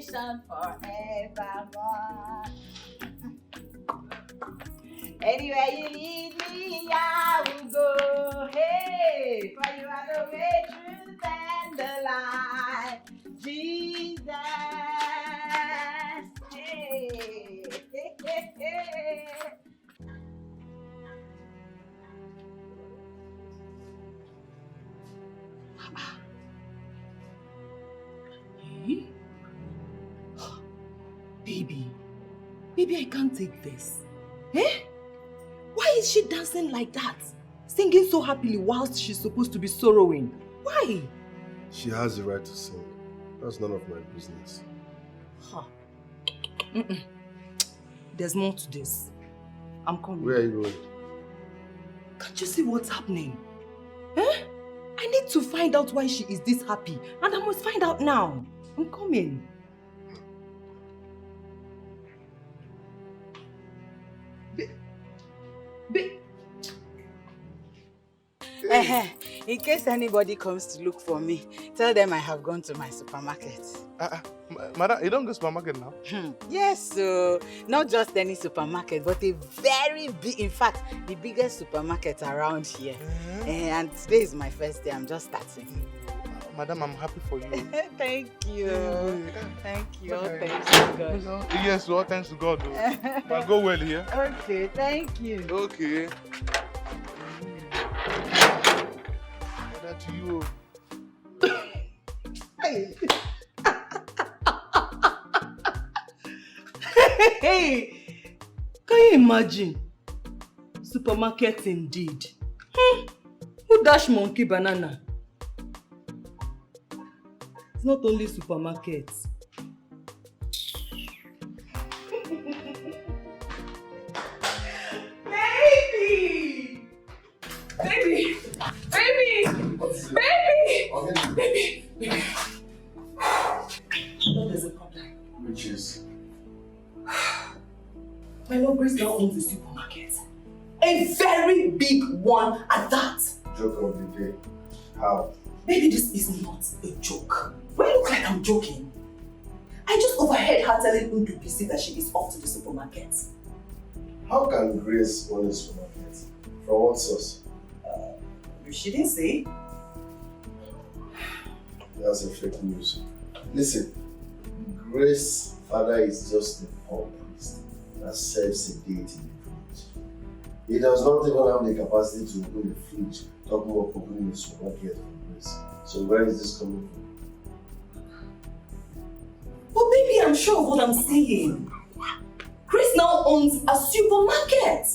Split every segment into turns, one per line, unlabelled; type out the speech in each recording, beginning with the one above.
Confrontation forevermore. Anywhere you lead me, I will go. Hey, for you are the way, truth, and the life. Jesus. Hey, hey, hey, hey.
Hey? Baby, I can't take this. Eh? Why is she dancing like that? Singing so happily whilst she's supposed to be sorrowing. Why?
She has the right to sing. That's none of my business.
Huh. There's more to this. I'm coming.
Where are you going?
Can't you see what's happening? Eh? I need to find out why she is this happy. And I must find out now. I'm coming.
In case anybody comes to look for me, tell them I have gone to my supermarket.
Madam, you don't go to supermarket now?
Yes, so not just any supermarket, but a very big, in fact, the biggest supermarket around here. And today is my first day. I'm just starting.
Madam, I'm happy for you.
Thank you. Thank you. All
Okay.
thanks to God.
Yes, all thanks to God. But go well here.
Okay, thank you.
Okay. That to you.
Hey. Hey! Can you imagine? Supermarket indeed. Who dash monkey banana? It's not only supermarkets. Baby! Baby! Baby! Baby! Baby! Baby! What is the problem?
Which is?
My Lord Grace now owns a supermarket. A very big one at that.
Joke of the day. How?
Baby, this is not a joke. Why you look like I'm joking? I just overheard her telling Ndupisi that she is off to the supermarket.
How can Grace own a supermarket? From what source?
She didn't say.
That's a fake news. Listen, Grace's father is just a poor priest that serves a deity in the fridge. He does not even have the capacity to open the fridge, talk more of opening a supermarket for Grace. So where is this coming from?
But baby, I'm sure of what I'm saying. Grace now owns a supermarket.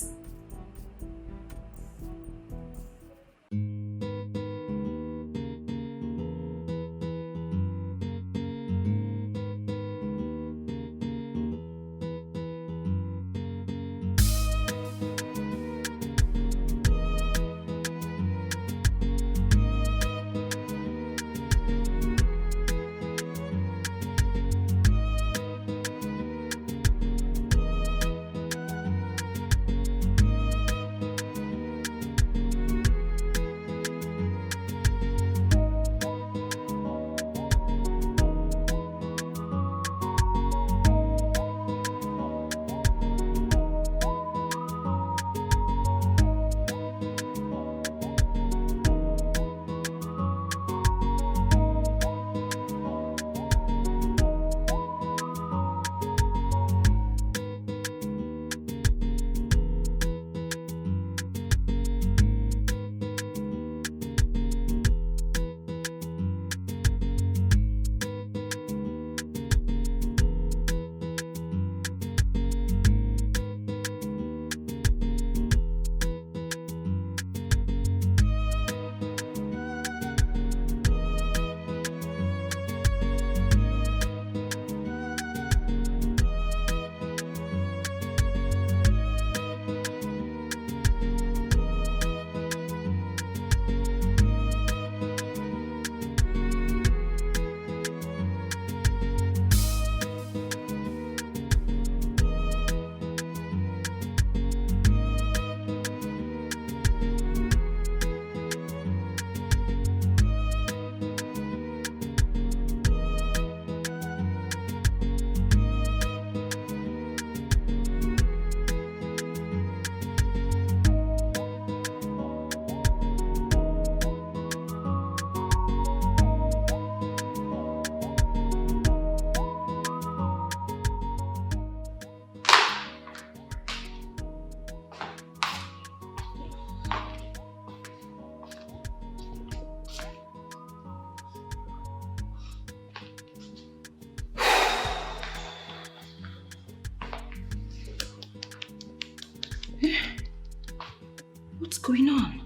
going on?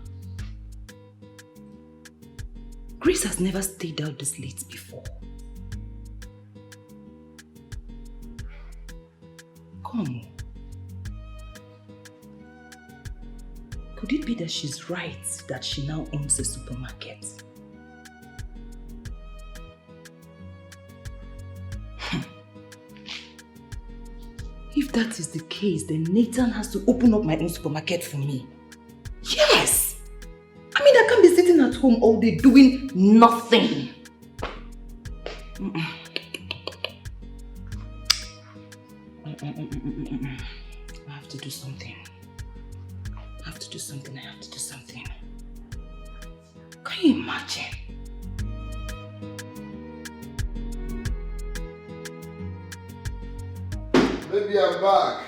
Grace has never stayed out this late before. Come on. Could it be that she's right that she now owns a supermarket? If that is the case, then Nathan has to open up my own supermarket for me. Yes! I mean, I can't be sitting at home all day doing nothing. I have to do something. I have to do something. Can you imagine?
Baby, I'm back.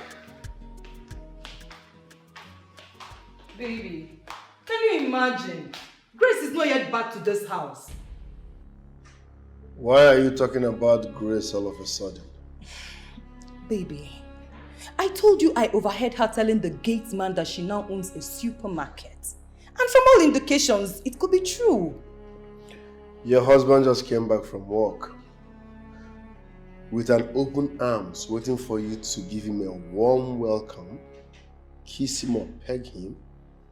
Baby, can you imagine? Grace is not yet back to this house.
Why are you talking about Grace all of a sudden?
Baby, I told you I overheard her telling the gate man that she now owns a supermarket. And from all indications, it could be true.
Your husband just came back from work with an open arms waiting for you to give him a warm welcome, kiss him or peg him,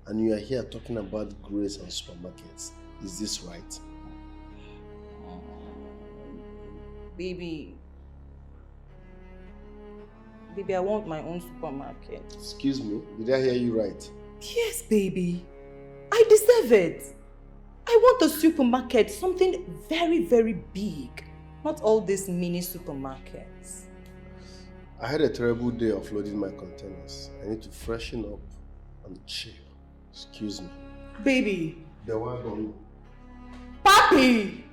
and you are here talking about Grace and supermarkets. Is this right?
Baby, I want my own supermarket.
Excuse me, did I hear you right?
Yes, baby. I deserve it. I want a supermarket, something very, very big. Not all these mini supermarkets.
I had a terrible day of loading my containers. I need to freshen up and chill. Excuse me.
Baby.
The wagon.
Papi!
Okay.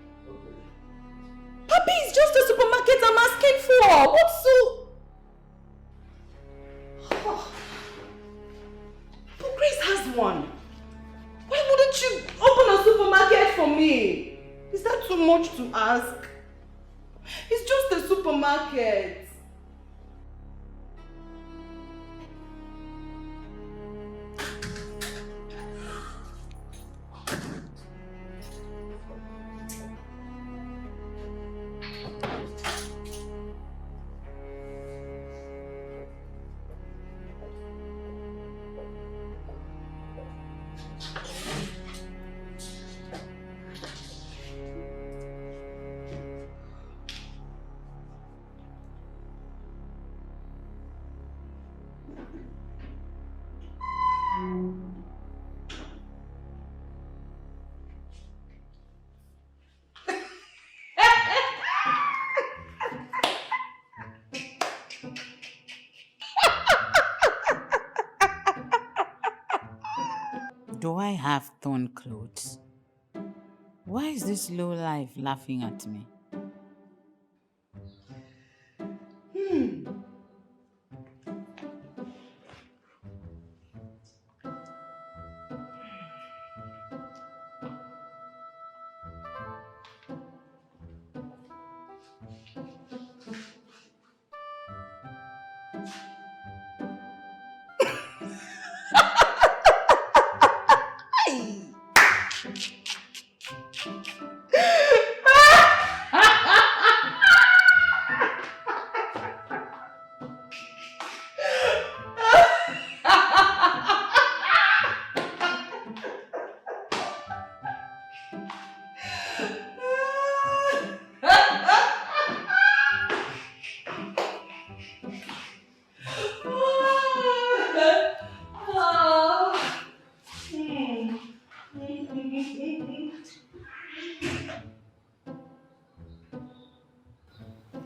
Papi, it's just a supermarket I'm asking for. What's so... Oh. But Grace has one. Why wouldn't you open a supermarket for me? Is that too much to ask? It's just a supermarket.
Do I have torn clothes? Why is this low life laughing at me?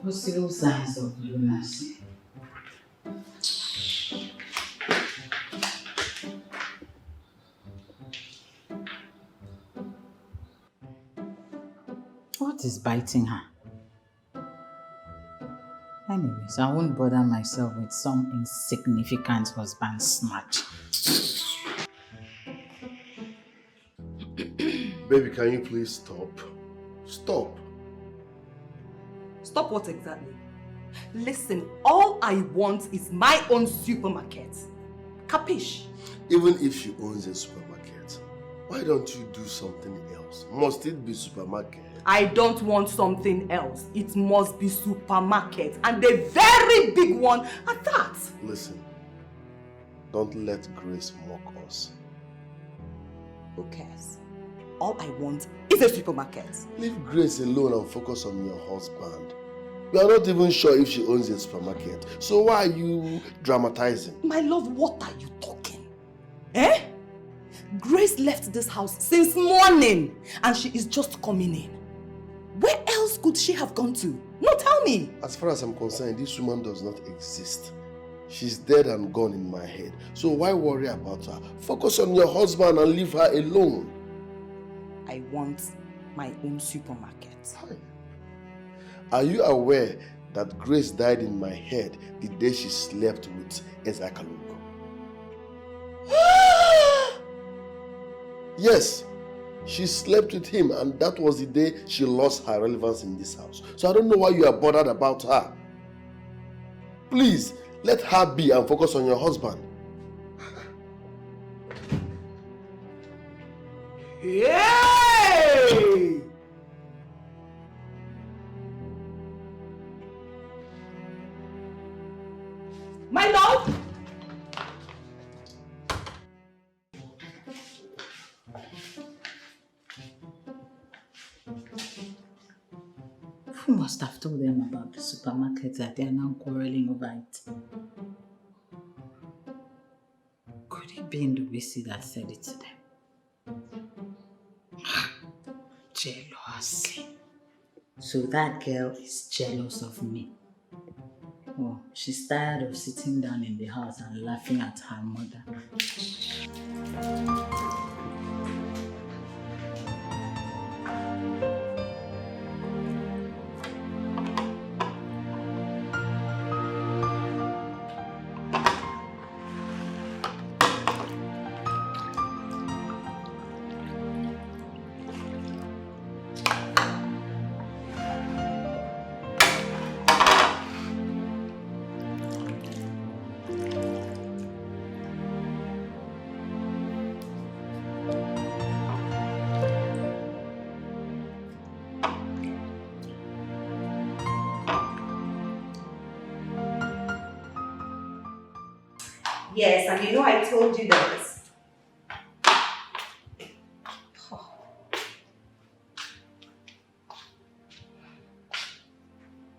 Possible signs of lunacy. What is biting her? Anyways, I won't bother myself with some insignificant husband snatch.
Baby, can you please stop? Stop.
Stop what exactly? Listen, all I want is my own supermarket. Capiche?
Even if she owns a supermarket, why don't you do something else? Must it be supermarket?
I don't want something else. It must be supermarket, and a very big one at that.
Listen, don't let Grace mock us.
Who cares? All I want is a supermarket.
Leave Grace alone and focus on your husband. You are not even sure if she owns a supermarket. So why are you dramatizing?
My love, what are you talking? Eh? Grace left this house since morning and she is just coming in. Where else could she have gone to? No, tell me.
As far as I'm concerned, this woman does not exist. She's dead and gone in my head. So why worry about her? Focus on your husband and leave her alone.
I want my own supermarket.
Hi. Are you aware that Grace died in my head the day she slept with Esin? Yes, she slept with him, and that was the day she lost her relevance in this house. So I don't know why you are bothered about her. Please, let her be and focus on your husband.
Yay! My love!
Who must have told them about the supermarket that they are now quarreling over it? Could it be Ndubuisi that said it to them? Jealousy. So that girl is jealous of me. Oh, she's tired of sitting down in the house and laughing at her mother.
Yes, and you know I told you this.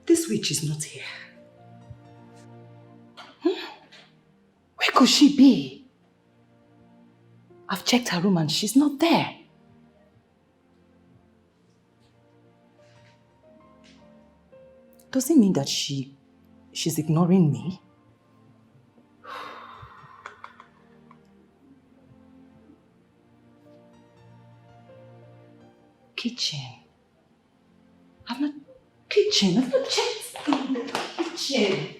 This witch is not here. Where could she be? I've checked her room and she's not there. Does it mean that she's ignoring me? Kitchen. I've not checked in the kitchen.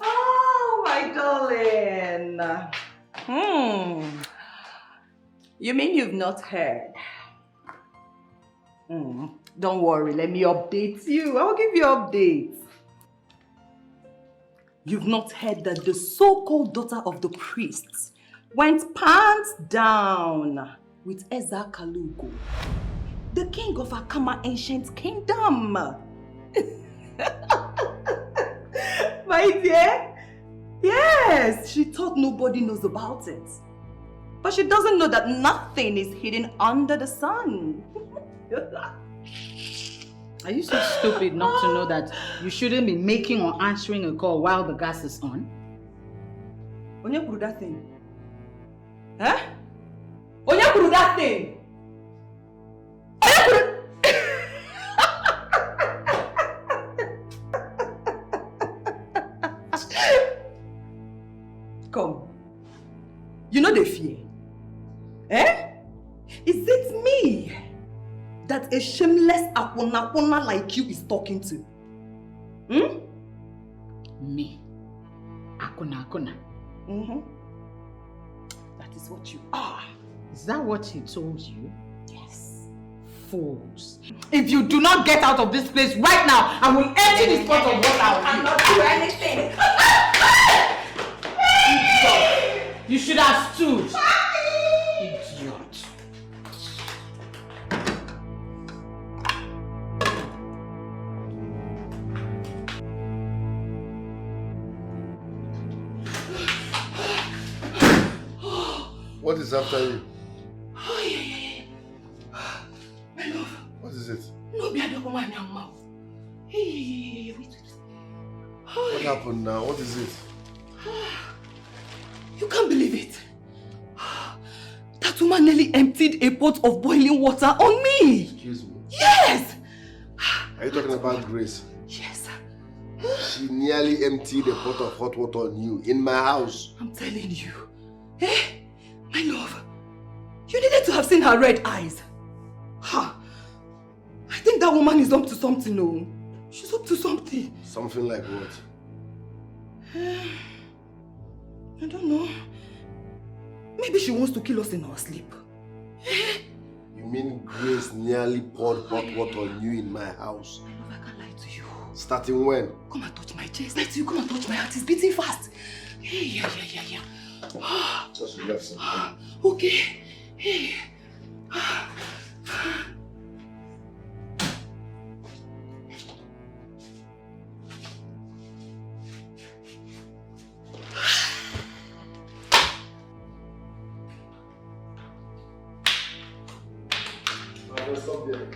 Oh, my darling. You mean you've not heard? Don't worry, let me update you. I'll give you updates. You've not heard that the so-called daughter of the priests went pants down with Escalating, the king of Akama ancient kingdom. My dear, yes, she thought nobody knows about it. But she doesn't know that nothing is hidden under the sun.
Are you so stupid not to know that you shouldn't be making or answering a call while the gas is on?
Onya kuru that thing? Huh? Onya kuru that thing? Onya kuru... Come. You know the fear? Eh? Is it me that a shameless akuna like you is talking to?
Me? Akuna.
That is what you are.
Is that what he told you?
Yes.
Fools. If you do not get out of this place right now, I will empty this pot of water on you.
I'm not doing anything.
Idiot. You should have stood. Idiot.
What is after you?
Oh, yeah. My love.
What is it?
No, be a dog woman now, mouth. Hey, wait.
What happened now? What is it?
You can't believe it. That woman nearly emptied a pot of boiling water on me.
Excuse me.
Yes.
Are you talking about Grace?
Yes.
She nearly emptied a pot of hot water on you in my house.
I'm telling you. Eh? My love. You needed to have seen her red eyes. Ha! I think that woman is up to something, no? She's up to something.
Something like what?
I don't know. Maybe she wants to kill us in our sleep.
You mean Grace nearly poured hot water on you in my house?
My love, I can't lie to you.
Starting when?
Come and touch my chest. Lie to you, come and touch my heart. It's beating fast. Yeah.
Just relax.
Okay. Hey.
Stop there.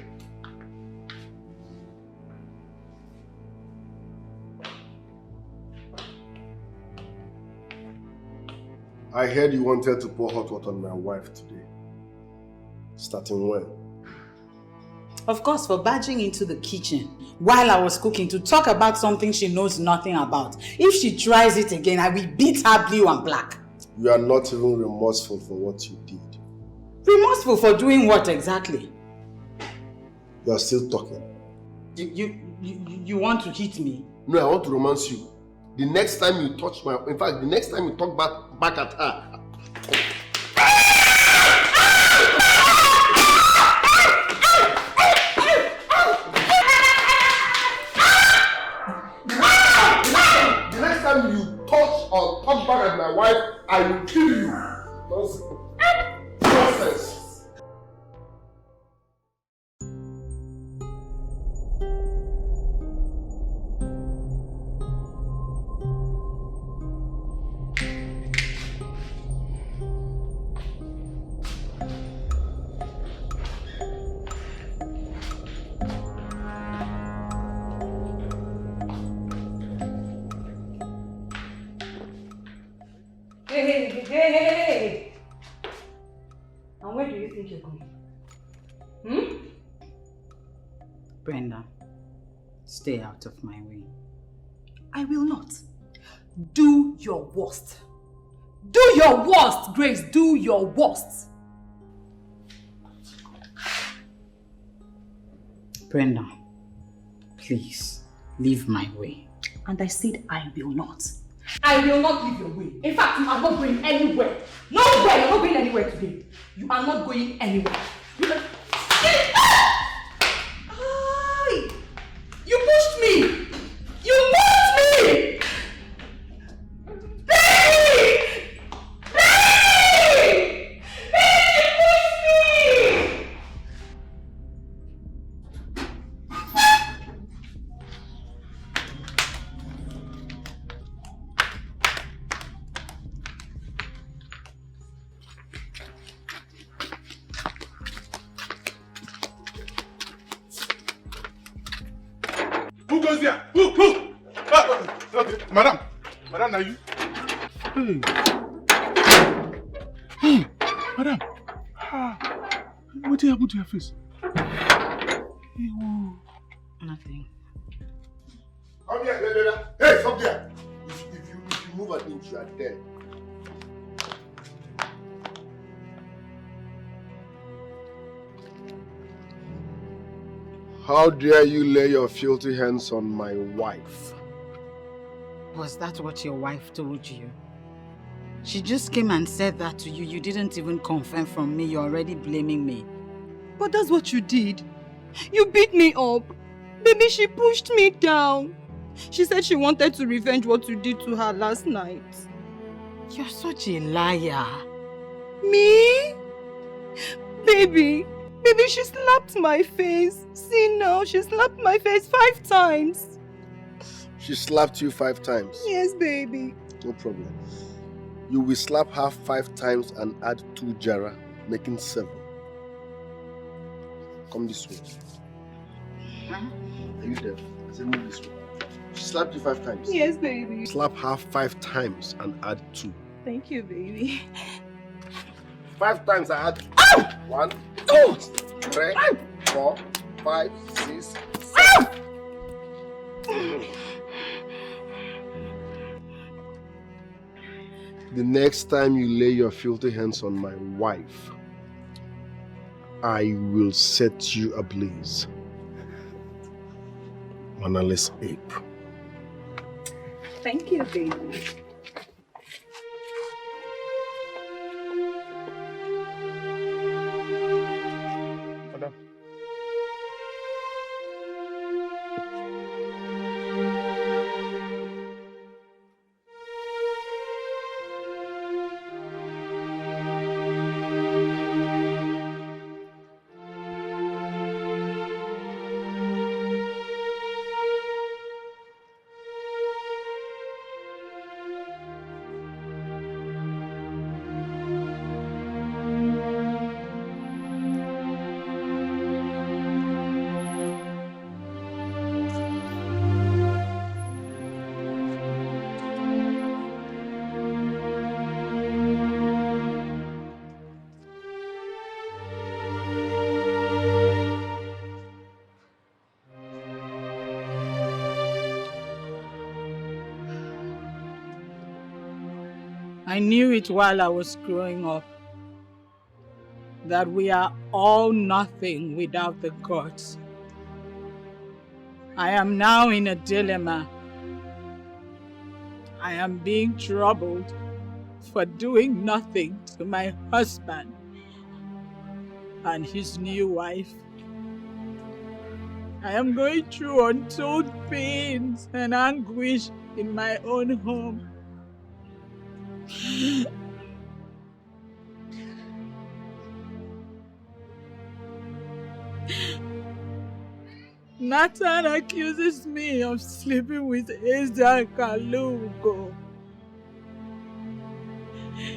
I heard you wanted to pour hot water on my wife today. Starting when?
Of course, for barging into the kitchen while I was cooking to talk about something she knows nothing about. If she tries it again, I will beat her blue and black.
You are not even remorseful for what you did.
Remorseful for doing what exactly?
You are still talking.
You want to hit me?
No, I want to romance you. The next time you touch my... In fact, the next time you talk back at her... The next time you touch or talk back at my wife, I will kill you. Nonsense.
Hey. And where do you think you're going?
Brenda, stay out of my way.
I will not. Do your worst. Do your worst, Grace. Do your worst.
Brenda, please, leave my way.
And I said I will not. I will not leave your way. In fact, you are not going anywhere. Nowhere. You're not going anywhere today. You are not going anywhere. You pushed me. You pushed me. Baby! Baby! Baby, push me!
Who goes there? Who? Okay. Madam, are you? Hey, madam. What happened to your face? Hey, whoa.
Nothing.
Come here, Brenda. Hey, stop there. If you move an inch, you are dead. How dare you lay your filthy hands on my wife?
Was that what your wife told you? She just came and said that to you. You didn't even confirm from me. You're already blaming me.
But that's what you did. You beat me up. Baby, she pushed me down. She said she wanted to revenge what you did to her last night.
You're such a liar.
Me? Baby, she slapped my face. See now, she slapped my face 5 times.
She slapped you 5 times?
Yes, baby.
No problem. You will slap her 5 times and add 2 jara, making 7. Come this way.
Huh?
Are you deaf? I said move this way. She slapped you 5 times?
Yes, baby.
Slap her 5 times and add 2.
Thank you, baby.
5 times I add 1, 2, 3, 4, 5, 6, 7. The next time you lay your filthy hands on my wife, I will set you ablaze. Mannerless ape.
Thank you, baby.
Madam.
I knew it while I was growing up, that we are all nothing without the gods. I am now in a dilemma. I am being troubled for doing nothing to my husband and his new wife. I am going through untold pains and anguish in my own home. Nathan accuses me of sleeping with Esin Kalugo.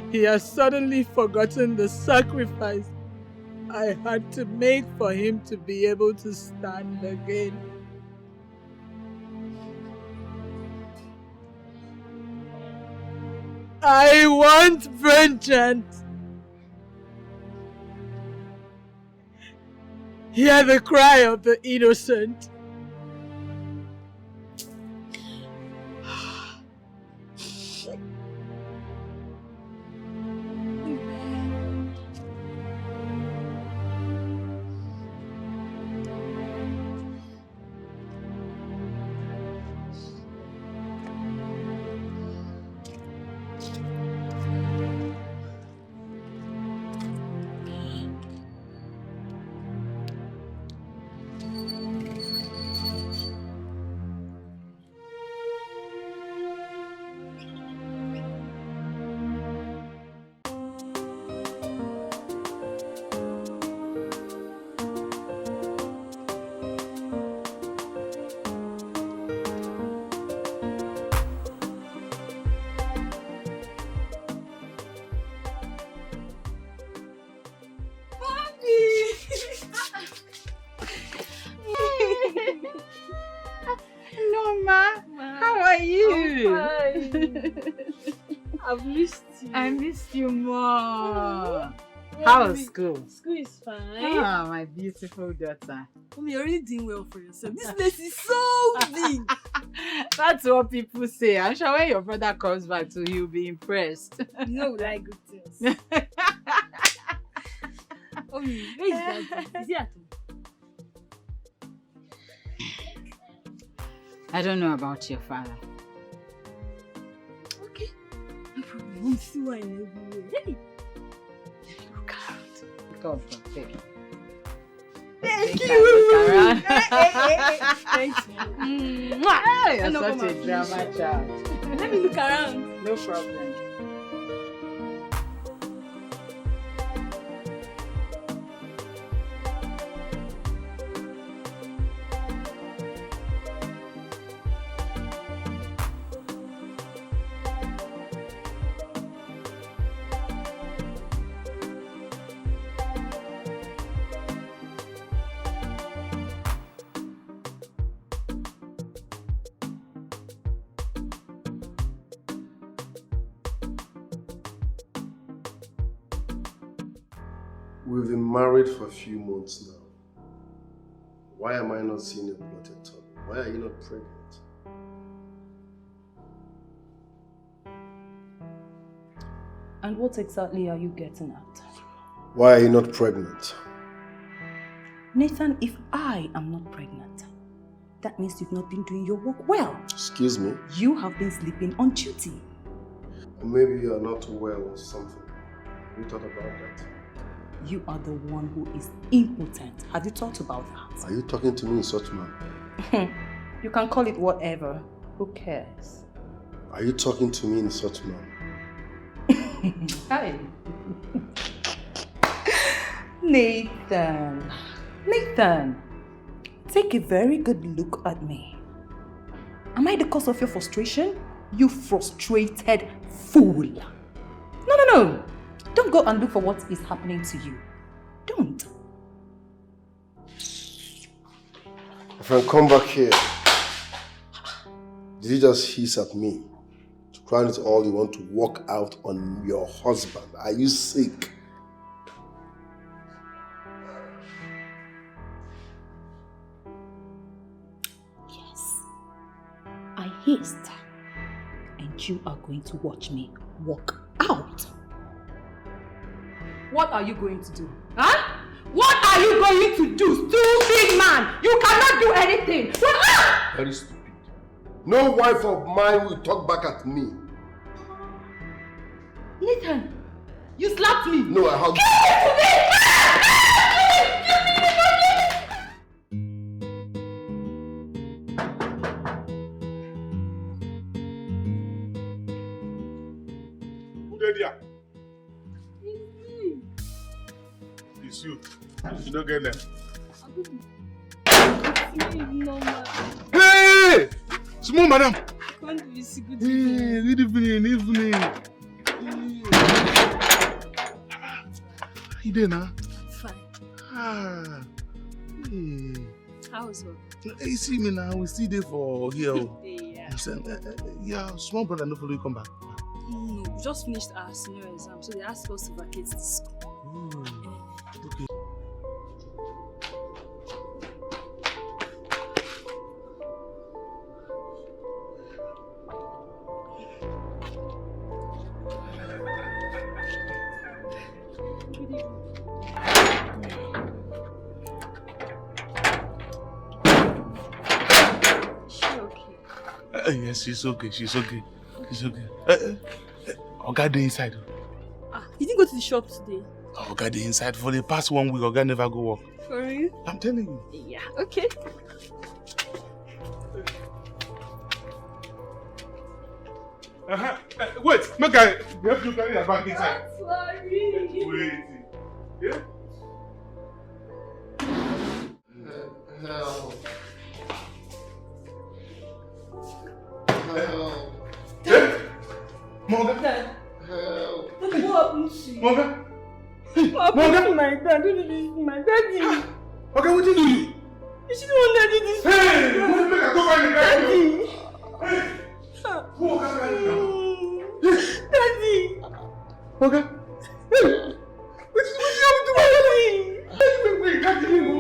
He has suddenly forgotten the sacrifice I had to make for him to be able to stand again. I want vengeance. Hear the cry of the innocent.
I've missed you.
I missed you more. How was school?
School is fine.
Ah, my beautiful daughter.
Mommy, you're really doing well for yourself. This place is so big.
That's what people say. I'm sure when your brother comes back too, he'll be impressed.
You know we like good things. Mommy, where is Daddy? Is he at home?
I don't know about your father.
Okay. No problem. I'm still wine everywhere. Hey! Look around.
God forbid.
Thank
Think
you.
I look around.
Thanks. Mwah.
Hey, you're
I know
such
come
a
and
drama
finish.
child.
Let me look around.
No problem.
We've been married for a few months now. Why am I not seeing a blotted tummy? Why are you not pregnant?
And what exactly are you getting at?
Why are you not pregnant?
Nathan, if I am not pregnant, that means you've not been doing your work well.
Excuse me?
You have been sleeping on duty.
Or maybe you are not well or something. Have you thought about that?
You are the one who is impotent. Have you thought about that?
Are you talking to me in such manner?
You can call it whatever. Who cares?
Are you talking to me in such manner?
Hi. Nathan. Nathan, take a very good look at me. Am I the cause of your frustration? You frustrated fool. No. Don't go and look for what is happening to you. Don't.
My friend, come back here. Did you just hiss at me? To crown it all, you want to walk out on your husband. Are you sick?
Yes. I hissed. And you are going to watch me walk out.
What are you going to do? Huh? What are you going to do, stupid man? You cannot do anything.
Very stupid. No wife of mine will talk back at me.
Nathan, you slapped me.
No, I hugged
Who did ya? It's you. You don't get them. Hey! Small madam.
Can't be so good.
Hey, good evening. You there now?
Fine.
Ah. Hey.
How's work?
You see me now, we still there for here.
Yeah.
Yeah, small brother, no follow you come back.
No, we just finished our senior exam, so they asked us to vacate the school.
Oh, okay. Yes, she's okay. Oga dey inside.
You didn't go to the shop today?
Oga dey inside. For the past 1 week, Oga never go work.
For real?
I'm telling you.
Yeah, okay.
Wait, make I help you carry your bag inside.
Sorry.
Wait. Yeah?
Help.
Yeah? Moga?
Help.
What happened to you?
Moga?
What happened to my dad? What did you do to my daddy?
Okay, what did you do?
You shouldn't want daddy this.
Hey! Wait, make I go find the guy.
Daddy.
Hey! Who Oga carry you
Daddy.
now? Oga? Hey! What you have to do? Wait, can't you know?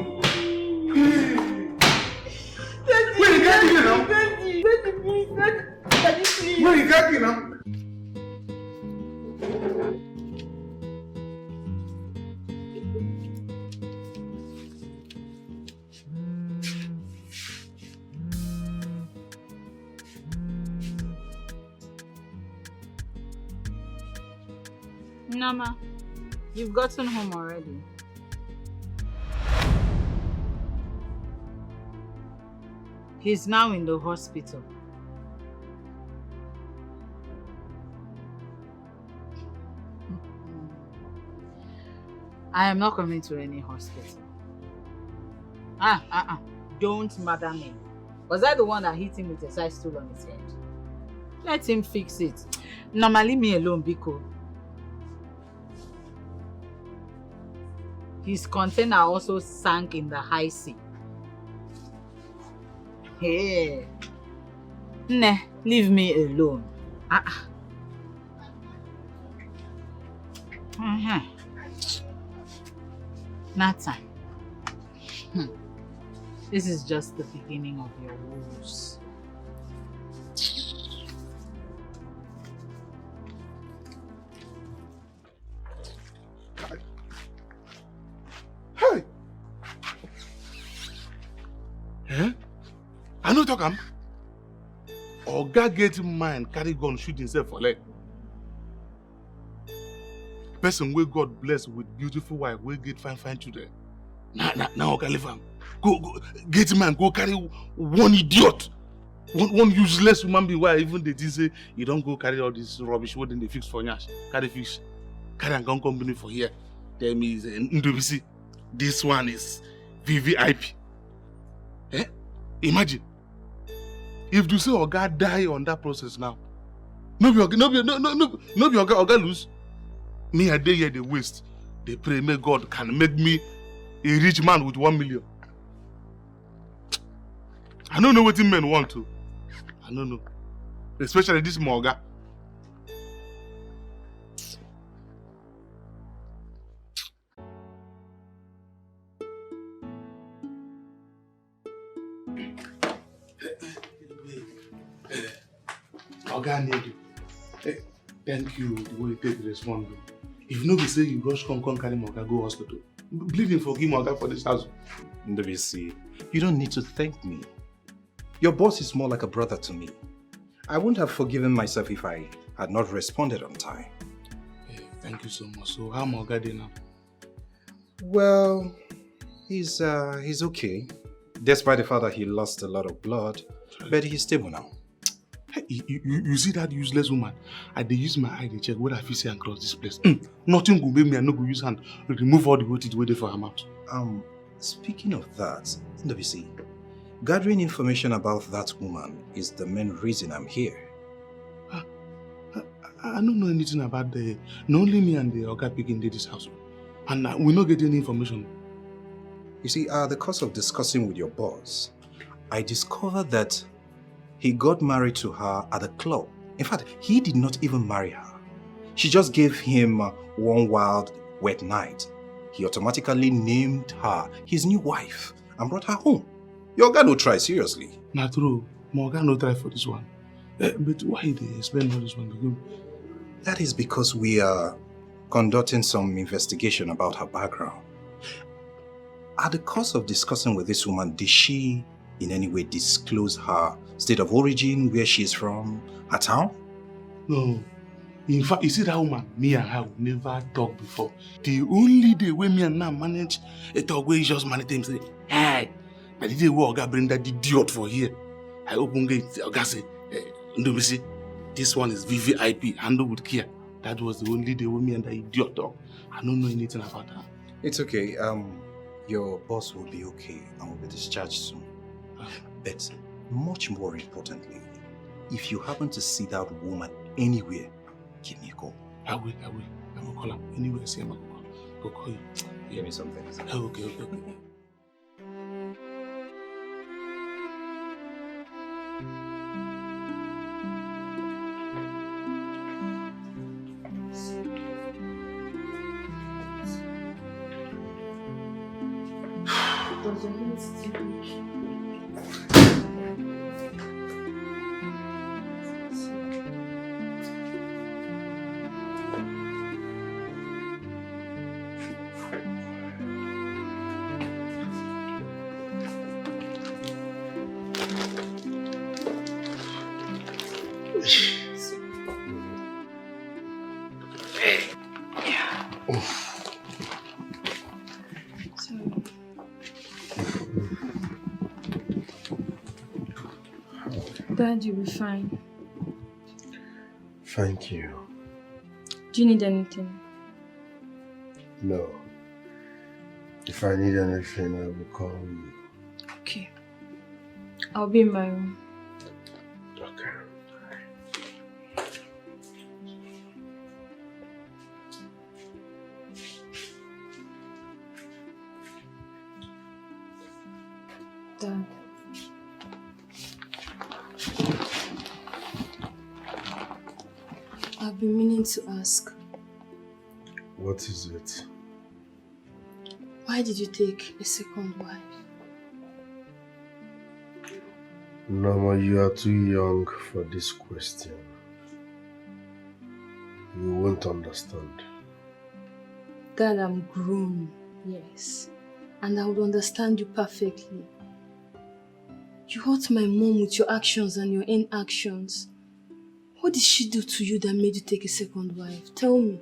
Daddy.
Wait, you can't get it now?
Daddy, please. Daddy, please.
Wait, you can't get it now?
Nama, you've gotten home already. He's now in the hospital. I am not coming to any hospital. Don't mother me. Was I the one that hit him with a side stool on his head? Let him fix it. Nama, leave me alone, Biko. His container also sank in the high sea. Hey. Nah, leave me alone. Nathan. This is just the beginning of your woes.
Hey! Eh? I know talk am. Oga get mind, carry gun, shoot himself for leg. Person wey God bless with beautiful wife, wey get fine children. Now Oga leave am. Go get man, go carry one idiot. One useless human being why even they did say you don't go carry all this rubbish wey dem dey fix for nyash. Carry and gun company for here. Tell me is Ndobisi. This one is VVIP. Eh? Imagine. If you say Oga die on that process now, no be Oga lose. Me a day here they waste. They pray may God can make me a rich man with 1 million. I don't know what men want to. I don't know. Especially this Moga. Oga need you. Thank you the way you take respond. If you know say you rush come carry Moga go hospital. Believe in forgive Moga for this house.
Ndobisi, you don't need to thank me. Your boss is more like a brother to me. I wouldn't have forgiven myself if I had not responded on time.
Hey, thank you so much. So how Moga dey now?
Well, he's okay. Despite the fact that he lost a lot of blood, but he's stable now.
Hey, you see that useless woman? I dey use my eye to check whether I fit see and cross this place. Nothing go make me, I no go use hand remove all the weight wey dey for her mouth.
Speaking of that, Ndobisi, gathering information about that woman is the main reason I'm here.
I don't know anything about the... No, only me and the Oga Pikin did this house. And we not get any information.
You see, the course of discussing with your boss, I discovered that he got married to her at a club. In fact, he did not even marry her. She just gave him one wild, wet night. He automatically named her his new wife and brought her home. Your guy no try, seriously.
Not true. My Oga no try for this one. But why they explain all this one to you?
That is because we are conducting some investigation about her background. At the course of discussing with this woman, did she in any way disclose her state of origin, where she is from, her town?
No. In fact, you see that woman, me and her would never talk before. The only day when me and her manage a talk where he just manage him say, hey, I did where Oga bring that idiot for here. I open gate, Oga say, Ndobisi, this one is VVIP, handle with care. That was the only day when me and that idiot talk. I don't know anything about her.
It's okay. Your boss will be okay and will be discharged soon. But much more importantly, if you happen to see that woman anywhere, give me a call.
I will call her. Anywhere I see him, I'll call you.
Give me something.
Okay.
Sorry. Dad, you'll be fine.
Thank you.
Do you need anything?
No. If I need anything, I will call you.
Okay. I'll be in my room.
Okay.
Dad. I've been meaning to ask.
What is it?
Why did you take a second wife?
Norma, you are too young for this question. You won't understand.
Dad, I'm grown, yes. And I would understand you perfectly. You hurt my mom with your actions and your inactions. What did she do to you that made you take a second wife? Tell me.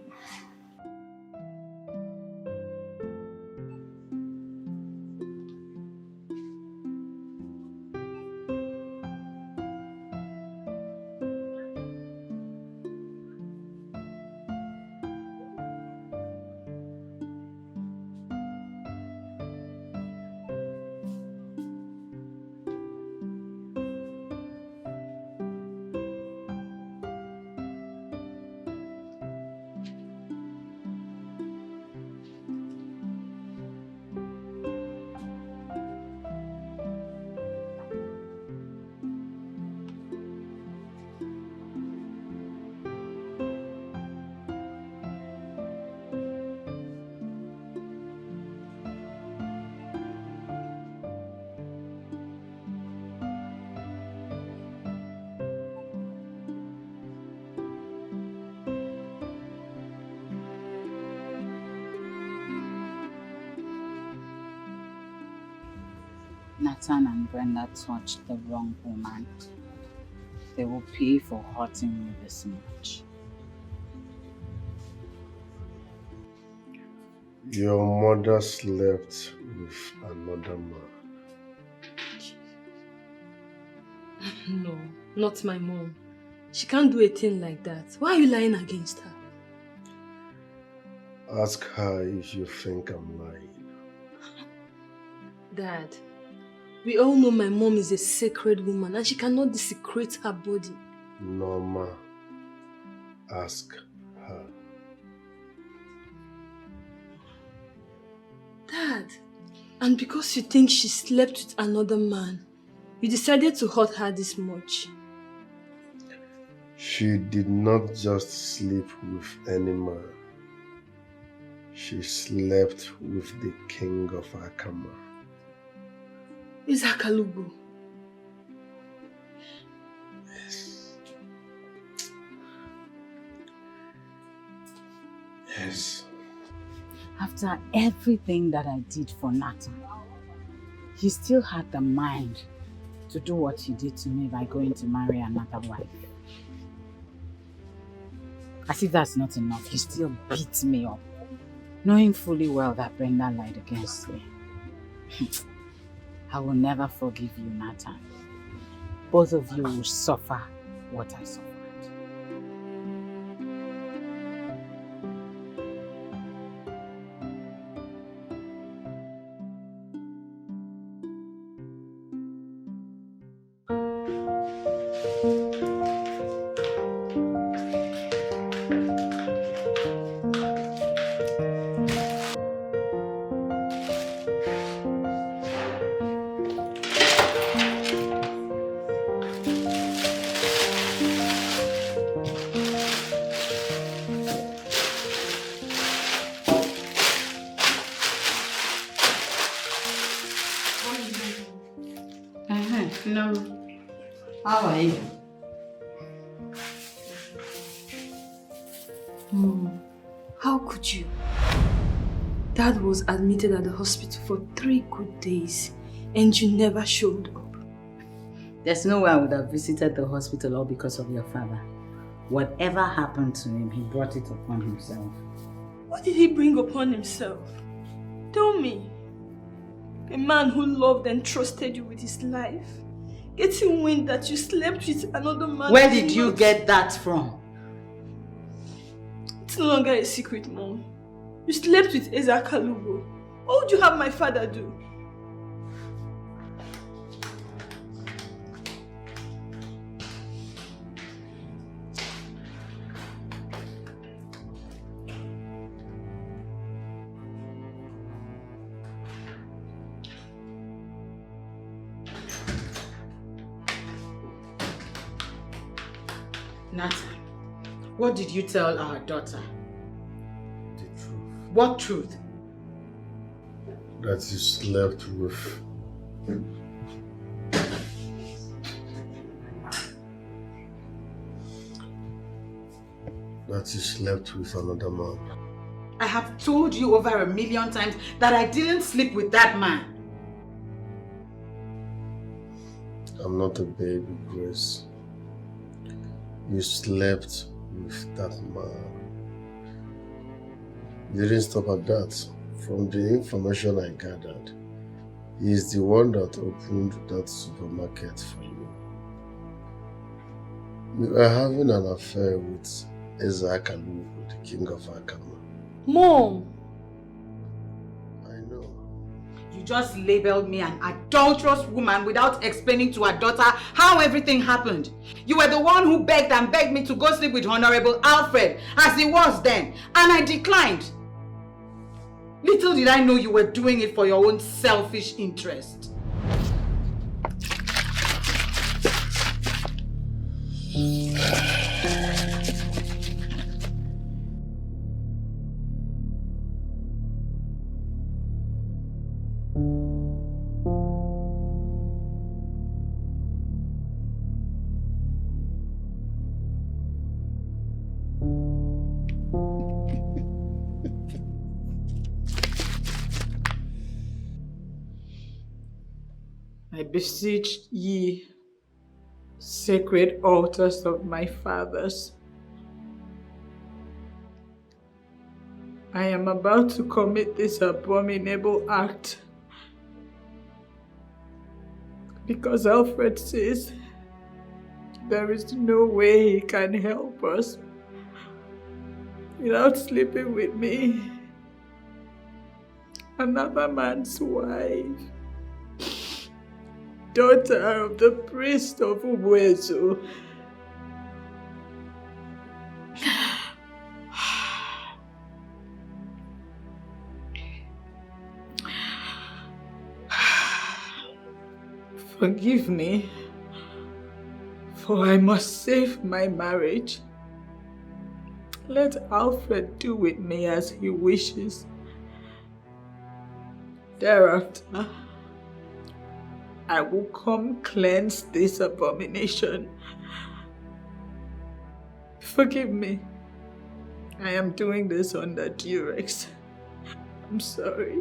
Nathan and Brenda touched the wrong woman. They will pay for hurting me this much.
Your mother slept with another man.
No, not my mom. She can't do a thing like that. Why are you lying against her?
Ask her if you think I'm lying.
Dad, we all know my mom is a sacred woman and she cannot desecrate her body.
Norma, ask her.
Dad, and because you think she slept with another man, you decided to hurt her this much.
She did not just sleep with any man. She slept with the king of Akama.
Is Akalubu?
Yes. Yes.
After everything that I did for Nathan, he still had the mind to do what he did to me by going to marry another wife. As if that's not enough, he still beats me up, knowing fully well that Brenda lied against me. I will never forgive you, Nathan. Both of you will suffer what I suffered.
No. How are you?
Mom, how could you? Dad was admitted at the hospital for 3 good days and you never showed up.
There's no way I would have visited the hospital all because of your father. Whatever happened to him, he brought it upon himself.
What did he bring upon himself? Tell me. A man who loved and trusted you with his life, getting wind that you slept with another man.
Where did you get that from?
It's no longer a secret, Mom. You slept with Ezakalugo. What would you have my father do?
Nathan, what did you tell our daughter?
The truth.
What truth?
That you slept with. That you slept with another man.
I have told you over 1,000,000 times that I didn't sleep with that man.
I'm not a baby, Grace. You slept with that man. You didn't stop at that. From the information I gathered, he is the one that opened that supermarket for you. You are having an affair with Ezakalugo, the king of Akama.
Mom!
I know.
You just labeled me an adulterous woman without explaining to her daughter how everything happened. You were the one who begged and begged me to go sleep with Honorable Alfred, as he was then, and I declined. Little did I know you were doing it for your own selfish interest. I beseech ye, sacred altars of my fathers. I am about to commit this abominable act because Alfred says there is no way he can help us without sleeping with me, another man's wife, daughter of the priest of Ugezu. Forgive me, for I must save my marriage. Let Alfred do with me as he wishes. Thereafter, I will come cleanse this abomination. Forgive me. I am doing this under duress. I'm sorry.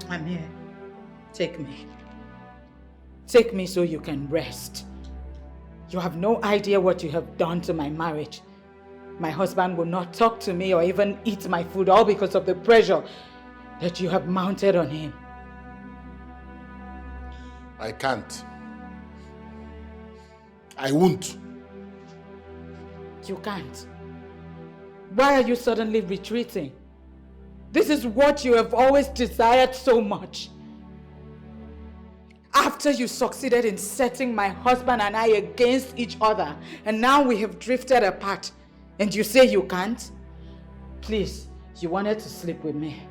I'm here. Take me. Take me so you can rest. You have no idea what you have done to my marriage. My husband will not talk to me or even eat my food, all because of the pressure that you have mounted on him.
I can't. I won't.
You can't. Why are you suddenly retreating? This is what you have always desired so much. After you succeeded in setting my husband and I against each other, and now we have drifted apart, And you say you can't? Please, you wanted to sleep with me.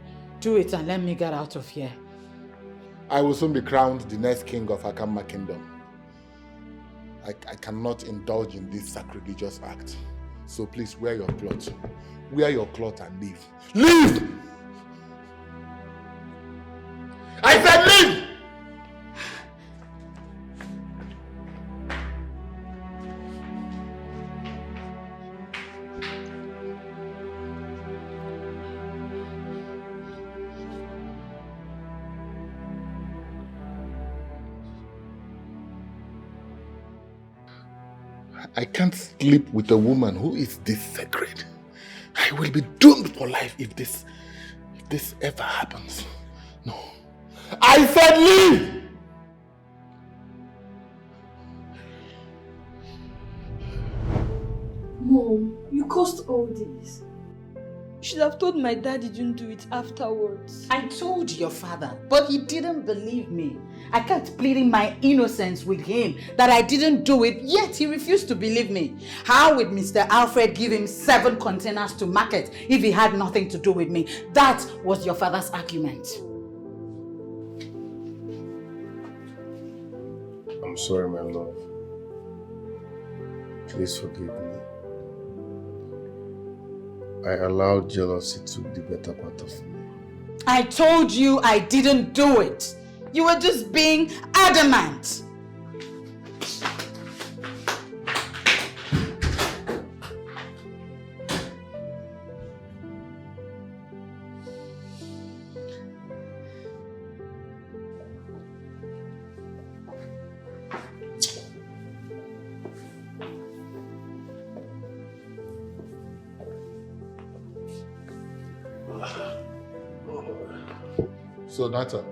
Do it and let me get out of here.
I will soon be crowned the next king of Akamma Kingdom. I cannot indulge in this sacrilegious act. So please wear your cloth. Wear your cloth and leave. Leave! I said leave! I can't sleep with a woman who is this sacred. I will be doomed for life if this ever happens. No. I said leave!
Mom, you caused all this. You should have told my dad you didn't do it afterwards.
I told your father, but he didn't believe me. I kept pleading my innocence with him that I didn't do it, yet he refused to believe me. How would Mr. Alfred give him 7 containers to market if he had nothing to do with me? That was your father's argument.
I'm sorry, my love. Please forgive me. I allowed jealousy to be the better part of me.
I told you I didn't do it. You were just being adamant.
So, Nata,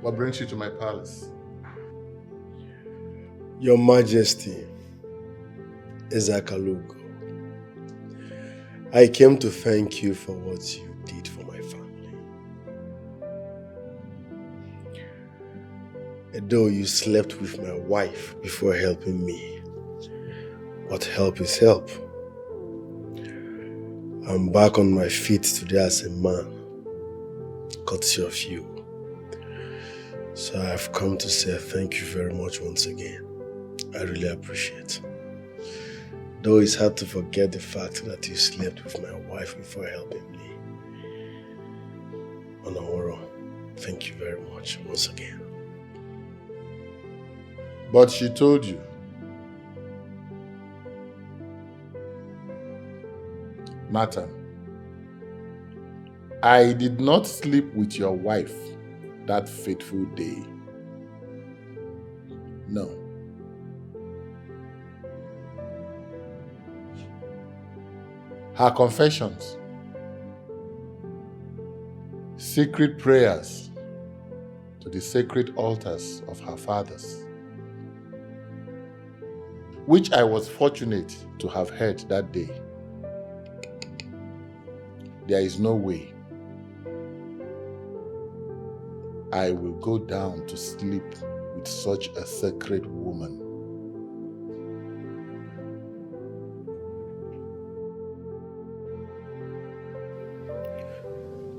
what brings you to my palace?
Your Majesty, Ezakalugo, I came to thank you for what you did for my family. Though you slept with my wife before helping me, but help is help. I'm back on my feet today as a man, courtesy of you. So I've come to say thank you very much once again. I really appreciate it. Though it's hard to forget the fact that you slept with my wife before helping me. Onaworo, thank you very much once again.
But she told you. Nathan, I did not sleep with your wife that fateful day. No. Her confessions, secret prayers to the sacred altars of her fathers, which I was fortunate to have heard that day. There is no way I will go down to sleep with such a sacred woman.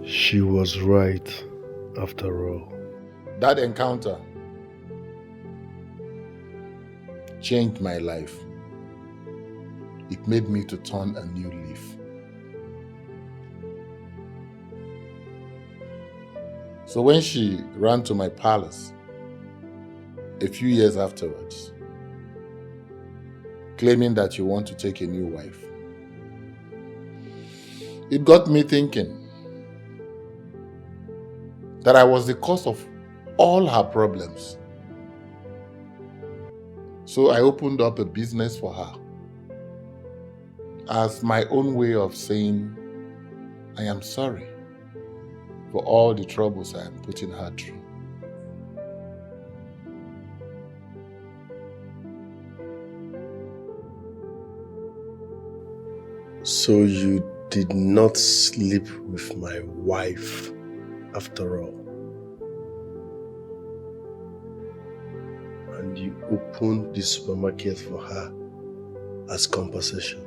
She was right, after all.
That encounter changed my life. It made me to turn a new leaf. So when she ran to my palace a few years afterwards, claiming that you want to take a new wife, it got me thinking that I was the cause of all her problems. So I opened up a business for her as my own way of saying, I am sorry for all the troubles I am putting her through.
So you did not sleep with my wife after all? And you opened the supermarket for her as compensation?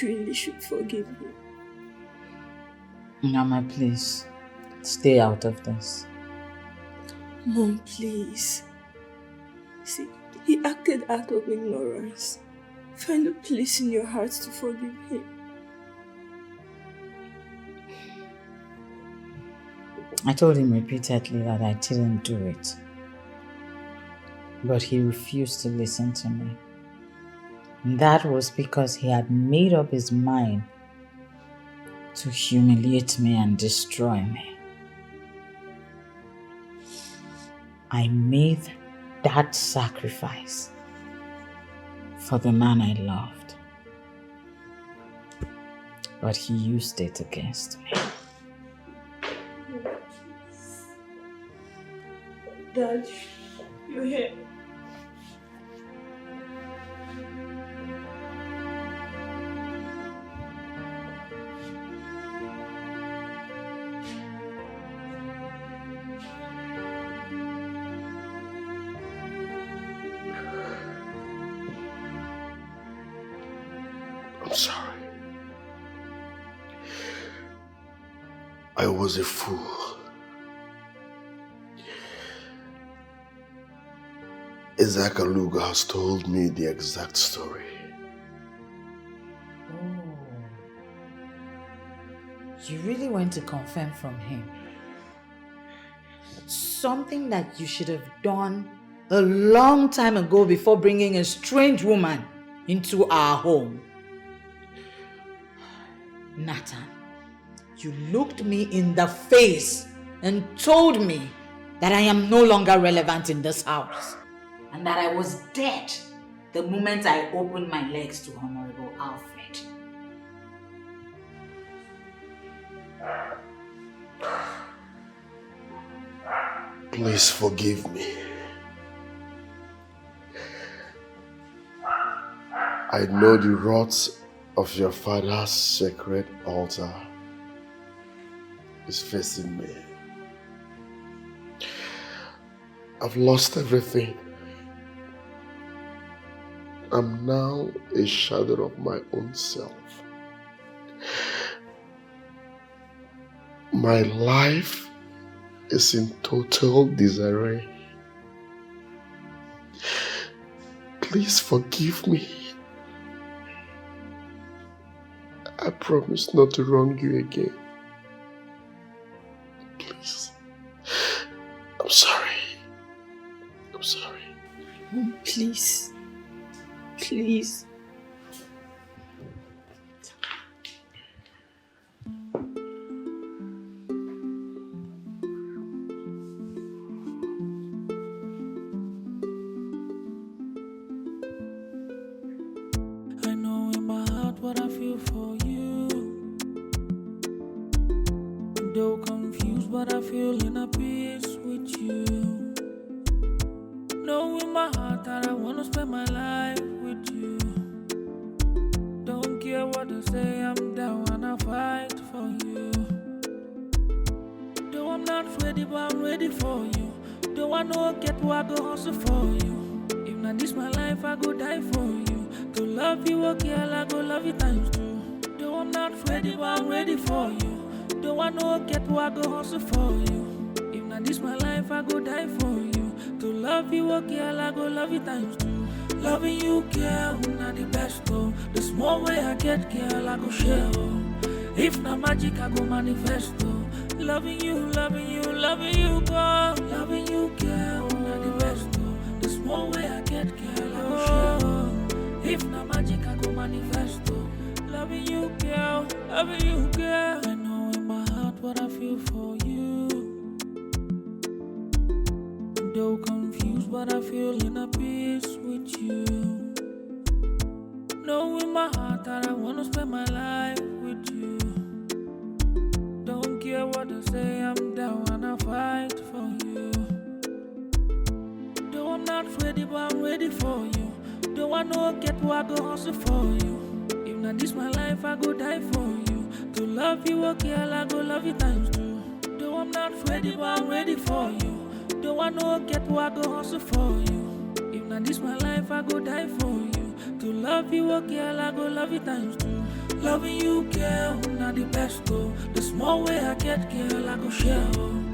really should forgive him.
Mama, please, stay out of this.
Mom, please. See, he acted out of ignorance. Find a place in your heart to forgive him.
I told him repeatedly that I didn't do it. But he refused to listen to me. And that was because he had made up his mind to humiliate me and destroy me. I made that sacrifice for the man I loved. But he used it against me.
Dad, you're here.
I'm sorry. I was a fool. Ezakaluga has told me the exact story.
Oh. You really went to confirm from him. Something that you should have done a long time ago before bringing a strange woman into our home. Nathan, you looked me in the face and told me that I am no longer relevant in this house and that I was dead the moment I opened my legs to Honorable Alfred.
Please forgive me. I know the wrath of your father's sacred altar is facing me. I've lost everything. I'm now a shadow of my own self. My life is in total disarray. Please forgive me. I promise not to wrong you again. Please. I'm sorry. I'm sorry.
Mom, please. Please.
I know in my heart what I feel for you. Though confused, but I feel in a peace with you. Know in my heart that I wanna spend my life with you. Don't care what they say, I'm down and I fight for you. Though I'm not ready, but I'm ready for you. Though I know get what I go hustle for you. If not this my life, I go die for you. To love you, okay, I go love you times two. Though I'm not ready, but I'm ready for you. Though I know get what I go hustle for you. If not this my life, I go die for you. To love you, okay, I go love you times two. Loving you, girl, not the best, though. The small way I get, girl, I go share, oh. If not magic, I go manifest, oh. Loving you, loving you, loving you, girl. Loving you, girl, not the best, though. The small way I get, girl, I go share, oh. If not magic, I go manifest, oh. Loving you, girl, loving you, girl. I know in my heart what I feel for you. Though confused, but I feel in a peace with you. Know in my heart that I wanna spend my life with you. Don't care what they say, I'm down and I fight for you. Though I'm not ready, but I'm ready for you. Though I know get what I go hustle for you. If not this my life, I go die for you. To love you, okay, I go love you times two. Though I'm not ready, but I'm ready for you. Though I know get what I go hustle for you. If not this my life, I go die for you. To love you, okay, I go love you times two. Loving you, girl, not the best, oh. The small way I get, girl, I go share, oh.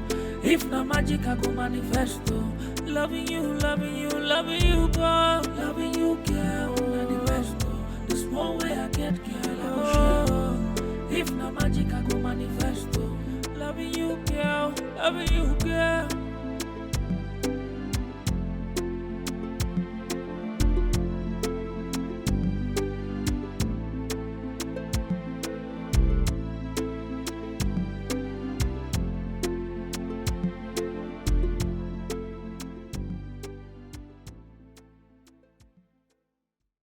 If not magic, I go manifesto. Loving you, loving you, loving you, girl. Loving you, girl, not the best, oh. The small way I get, girl, I go share. If not magic, I go manifesto. Loving you, girl, loving you, girl.